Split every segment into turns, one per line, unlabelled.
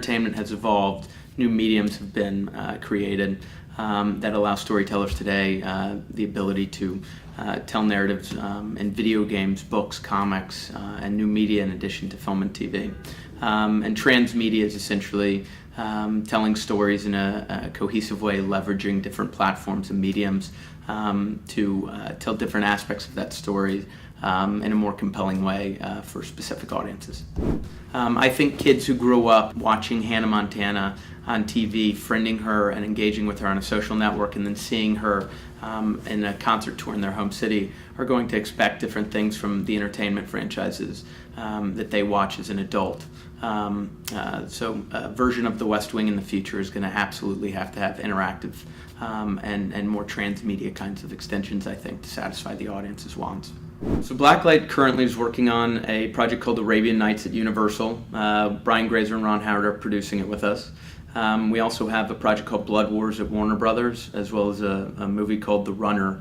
entertainment has evolved, new mediums have been created that allow storytellers today the ability to tell narratives in video games, books, comics, and new media in addition to film and TV. And transmedia is essentially telling stories in a cohesive way, leveraging different platforms and mediums to tell different aspects of that story in a more compelling way for specific audiences. I think kids who grow up watching Hannah Montana on TV, friending her and engaging with her on a social network, and then seeing her in a concert tour in their home city are going to expect different things from the entertainment franchises that they watch as an adult. So a version of The West Wing in the future is going to absolutely have to have interactive and more transmedia kinds of extensions, I think, to satisfy the audience's wants. So Blacklight currently is working on a project called Arabian Nights at Universal. Brian Grazer and Ron Howard are producing it with us. We also have a project called Blood Wars at Warner Brothers, as well as a movie called The Runner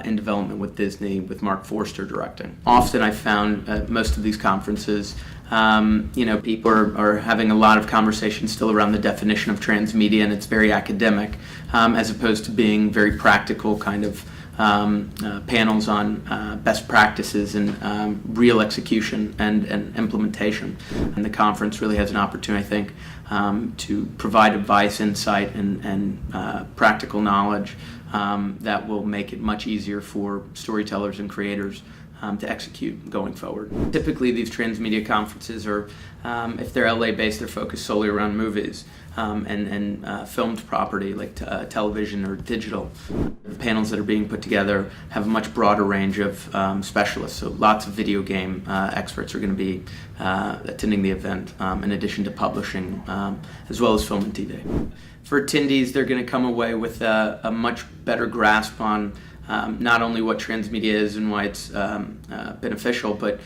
in development with Disney, with Mark Forster directing. Often I found at most of these conferences, people are having a lot of conversations still around the definition of transmedia, and it's very academic, as opposed to being very practical kind of panels on best practices and real execution and implementation. And the conference really has an opportunity, I think, to provide advice, insight, and practical knowledge that will make it much easier for storytellers and creators to execute going forward. Typically these transmedia conferences are, if they're LA based, they're focused solely around movies and filmed property like television or digital. The panels that are being put together have a much broader range of specialists, so lots of video game experts are going to be attending the event, in addition to publishing, as well as film and TV. For attendees, they're going to come away with a much better grasp on not only what transmedia is and why it's beneficial, but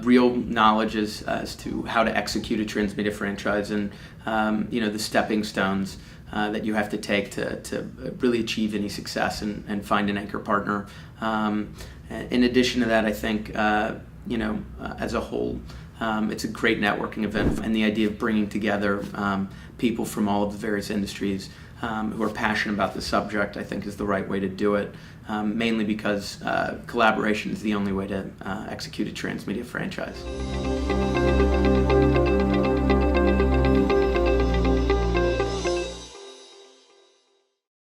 real knowledge as to how to execute a transmedia franchise and the stepping stones that you have to take to really achieve any success and find an anchor partner. In addition to that, I think as a whole, it's a great networking event, and the idea of bringing together people from all of the various industries who are passionate about the subject, I think, is the right way to do it, mainly because collaboration is the only way to execute a transmedia franchise.